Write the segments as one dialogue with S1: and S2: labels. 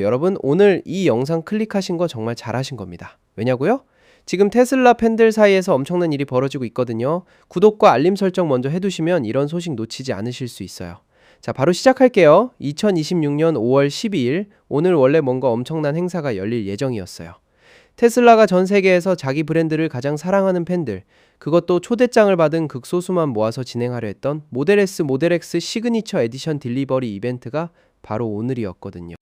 S1: 여러분, 오늘 이 영상 클릭하신 거 정말 잘하신 겁니다. 왜냐고요? 지금 테슬라 팬들 사이에서 엄청난 일이 벌어지고 있거든요. 구독과 알림 설정 먼저 해두시면 이런 소식 놓치지 않으실 수 있어요. 자, 바로 시작할게요. 2026년 5월 12일, 오늘 원래 뭔가 엄청난 행사가 열릴 예정이었어요. 테슬라가 전 세계에서 자기 브랜드를 가장 사랑하는 팬들, 그것도 초대장을 받은 극소수만 모아서 진행하려 했던 모델 S, 모델 X 시그니처 에디션 딜리버리 이벤트가 바로 오늘이었거든요.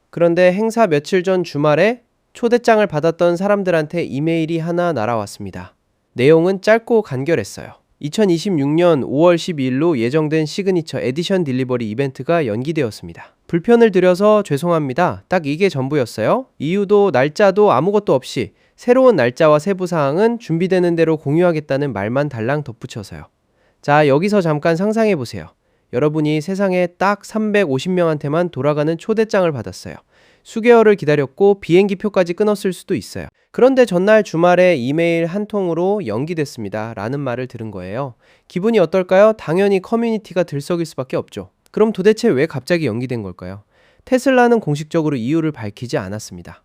S1: 그런데 행사 며칠 전 주말에 초대장을 받았던 사람들한테 이메일이 하나 날아왔습니다. 내용은 짧고 간결했어요. 2026년 5월 12일로 예정된 시그니처 에디션 딜리버리 이벤트가 연기되었습니다. 불편을 드려서 죄송합니다. 딱 이게 전부였어요. 이유도 날짜도 아무것도 없이 새로운 날짜와 세부사항은 준비되는 대로 공유하겠다는 말만 달랑 덧붙여서요. 자, 여기서 잠깐 상상해보세요. 여러분이 세상에 딱 350명한테만 돌아가는 초대장을 받았어요. 수개월을 기다렸고 비행기표까지 끊었을 수도 있어요. 그런데 전날 주말에 이메일 한 통으로 연기됐습니다 라는 말을 들은 거예요. 기분이 어떨까요? 당연히 커뮤니티가 들썩일 수밖에 없죠. 그럼 도대체 왜 갑자기 연기된 걸까요? 테슬라는 공식적으로 이유를 밝히지 않았습니다.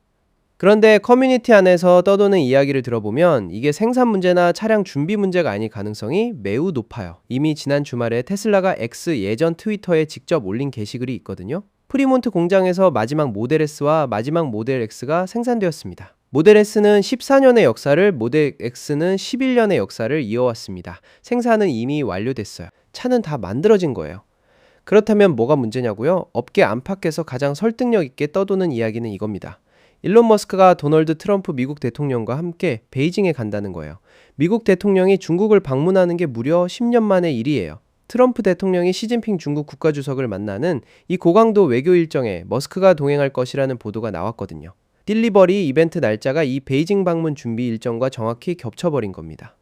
S1: 그런데 커뮤니티 안에서 떠도는 이야기를 들어보면 이게 생산 문제나 차량 준비 문제가 아닐 가능성이 매우 높아요. 이미 지난 주말에 테슬라가 X 예전 트위터에 직접 올린 게시글이 있거든요. 프리몬트 공장에서 마지막 모델 S와 마지막 모델 X가 생산되었습니다. 모델 S는 14년의 역사를, 모델 X는 11년의 역사를 이어왔습니다. 생산은 이미 완료됐어요. 차는 다 만들어진 거예요. 그렇다면 뭐가 문제냐고요? 업계 안팎에서 가장 설득력 있게 떠도는 이야기는 이겁니다. 일론 머스크가 도널드 트럼프 미국 대통령과 함께 베이징에 간다는 거예요. 미국 대통령이 중국을 방문하는 게 무려 10년 만의 일이에요. 트럼프 대통령이 시진핑 중국 국가주석을 만나는 이 고강도 외교 일정에 머스크가 동행할 것이라는 보도가 나왔거든요. 딜리버리 이벤트 날짜가 이 베이징 방문 준비 일정과 정확히 겹쳐버린 겁니다.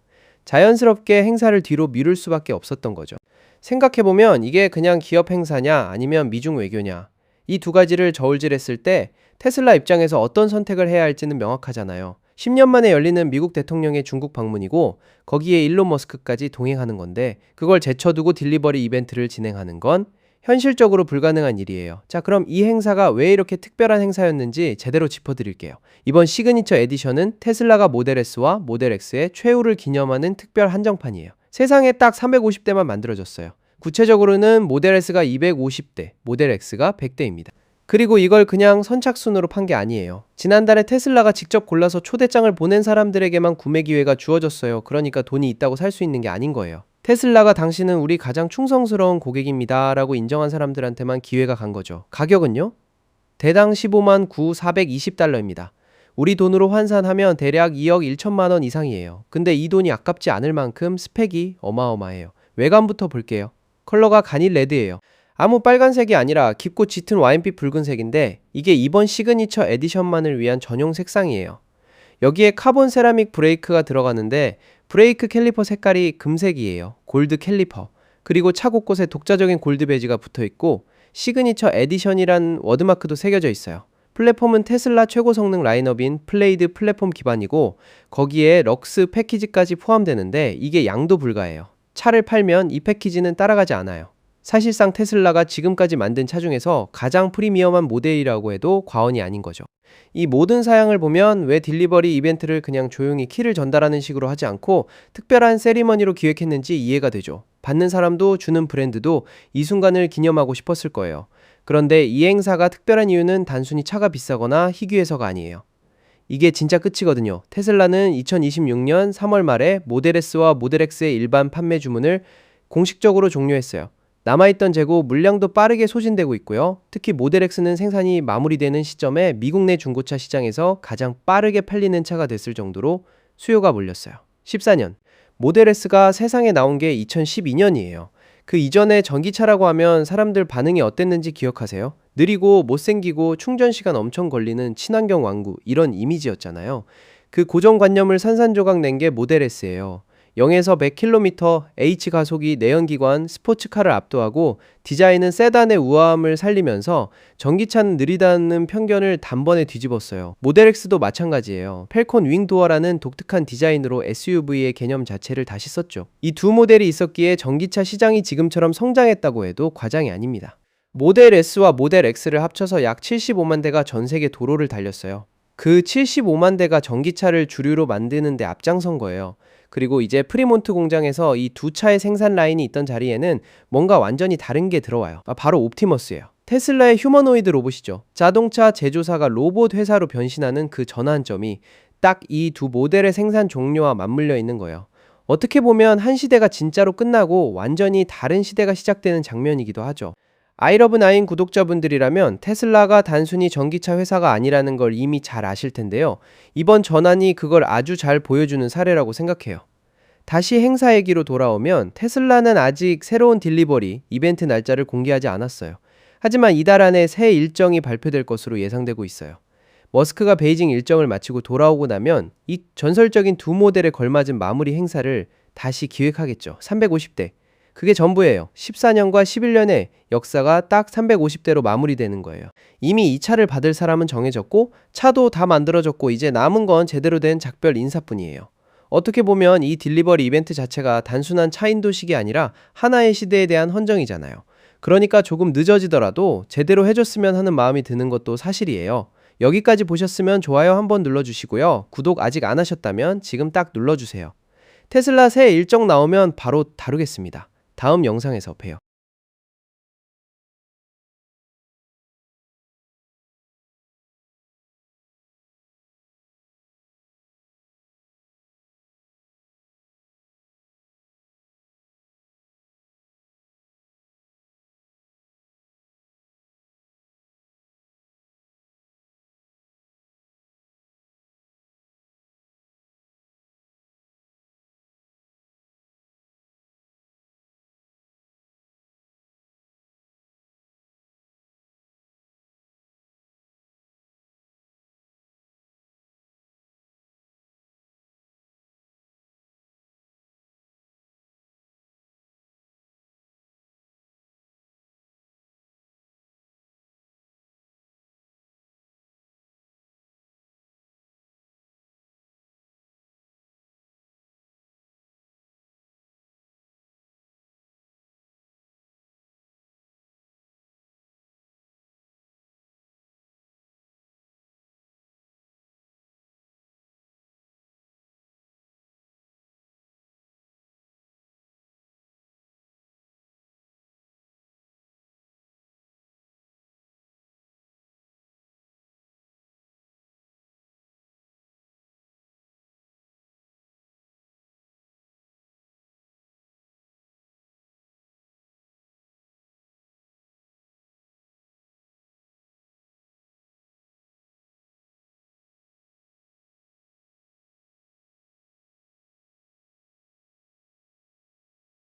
S1: 자연스럽게 행사를 뒤로 미룰 수밖에 없었던 거죠. 생각해보면 이게 그냥 기업 행사냐 아니면 미중 외교냐, 이 두 가지를 저울질했을 때 테슬라 입장에서 어떤 선택을 해야 할지는 명확하잖아요. 10년 만에 열리는 미국 대통령의 중국 방문이고 거기에 일론 머스크까지 동행하는 건데 그걸 제쳐두고 딜리버리 이벤트를 진행하는 건 현실적으로 불가능한 일이에요. 자, 그럼 이 행사가 왜 이렇게 특별한 행사였는지 제대로 짚어드릴게요. 이번 시그니처 에디션은 테슬라가 모델 S와 모델 X의 최후를 기념하는 특별 한정판이에요. 세상에 딱 350대만 만들어졌어요. 구체적으로는 모델 S가 250대, 모델 X가 100대입니다. 그리고 이걸 그냥 선착순으로 판 게 아니에요. 지난달에 테슬라가 직접 골라서 초대장을 보낸 사람들에게만 구매 기회가 주어졌어요. 그러니까 돈이 있다고 살 수 있는 게 아닌 거예요. 테슬라가 당신은 우리 가장 충성스러운 고객입니다 라고 인정한 사람들한테만 기회가 간 거죠. 가격은요? 대당 15만 9,420달러입니다. 우리 돈으로 환산하면 대략 2억 1천만 원 이상이에요. 근데 이 돈이 아깝지 않을 만큼 스펙이 어마어마해요. 외관부터 볼게요. 컬러가 간이 레드예요. 아무 빨간색이 아니라 깊고 짙은 와인빛 붉은색인데 이게 이번 시그니처 에디션만을 위한 전용 색상이에요. 여기에 카본 세라믹 브레이크가 들어가는데 브레이크 캘리퍼 색깔이 금색이에요. 골드 캘리퍼. 그리고 차 곳곳에 독자적인 골드 배지가 붙어있고 시그니처 에디션이란 워드마크도 새겨져 있어요. 플랫폼은 테슬라 최고 성능 라인업인 플레이드 플랫폼 기반이고 거기에 럭스 패키지까지 포함되는데 이게 양도 불가해요. 차를 팔면 이 패키지는 따라가지 않아요. 사실상 테슬라가 지금까지 만든 차 중에서 가장 프리미엄한 모델이라고 해도 과언이 아닌 거죠. 이 모든 사양을 보면 왜 딜리버리 이벤트를 그냥 조용히 키를 전달하는 식으로 하지 않고 특별한 세리머니로 기획했는지 이해가 되죠. 받는 사람도 주는 브랜드도 이 순간을 기념하고 싶었을 거예요. 그런데 이 행사가 특별한 이유는 단순히 차가 비싸거나 희귀해서가 아니에요. 이게 진짜 끝이거든요. 테슬라는 2026년 3월 말에 모델 S와 모델 X의 일반 판매 주문을 공식적으로 종료했어요. 남아있던 재고 물량도 빠르게 소진되고 있고요. 특히 모델 X는 생산이 마무리되는 시점에 미국 내 중고차 시장에서 가장 빠르게 팔리는 차가 됐을 정도로 수요가 몰렸어요. 14년, 모델 S가 세상에 나온 게 2012년이에요. 그 이전에 전기차라고 하면 사람들 반응이 어땠는지 기억하세요? 느리고 못생기고 충전시간 엄청 걸리는 친환경 왕구, 이런 이미지였잖아요. 그 고정관념을 산산조각 낸 게 모델 S예요. 0에서 100km H 가속이 내연기관 스포츠카를 압도하고 디자인은 세단의 우아함을 살리면서 전기차는 느리다는 편견을 단번에 뒤집었어요. 모델 X도 마찬가지예요. 펠콘 윙 도어라는 독특한 디자인으로 SUV의 개념 자체를 다시 썼죠. 이 두 모델이 있었기에 전기차 시장이 지금처럼 성장했다고 해도 과장이 아닙니다. 모델 S와 모델 X를 합쳐서 약 75만 대가 전 세계 도로를 달렸어요. 그 75만 대가 전기차를 주류로 만드는 데 앞장선 거예요. 그리고 이제 프리몬트 공장에서 이 두 차의 생산 라인이 있던 자리에는 뭔가 완전히 다른 게 들어와요. 바로 옵티머스예요. 테슬라의 휴머노이드 로봇이죠. 자동차 제조사가 로봇 회사로 변신하는 그 전환점이 딱 이 두 모델의 생산 종료와 맞물려 있는 거예요. 어떻게 보면 한 시대가 진짜로 끝나고 완전히 다른 시대가 시작되는 장면이기도 하죠. 아이러브9 구독자분들이라면 테슬라가 단순히 전기차 회사가 아니라는 걸 이미 잘 아실 텐데요. 이번 전환이 그걸 아주 잘 보여주는 사례라고 생각해요. 다시 행사 얘기로 돌아오면 테슬라는 아직 새로운 딜리버리, 이벤트 날짜를 공개하지 않았어요. 하지만 이달 안에 새 일정이 발표될 것으로 예상되고 있어요. 머스크가 베이징 일정을 마치고 돌아오고 나면 이 전설적인 두 모델에 걸맞은 마무리 행사를 다시 기획하겠죠. 350대. 그게 전부예요. 14년과 11년의 역사가 딱 350대로 마무리되는 거예요. 이미 이 차를 받을 사람은 정해졌고 차도 다 만들어졌고 이제 남은 건 제대로 된 작별 인사뿐이에요. 어떻게 보면 이 딜리버리 이벤트 자체가 단순한 차 인도식이 아니라 하나의 시대에 대한 헌정이잖아요. 그러니까 조금 늦어지더라도 제대로 해줬으면 하는 마음이 드는 것도 사실이에요. 여기까지 보셨으면 좋아요 한번 눌러주시고요. 구독 아직 안 하셨다면 지금 딱 눌러주세요. 테슬라 새 일정 나오면 바로 다루겠습니다. 다음 영상에서 봬요.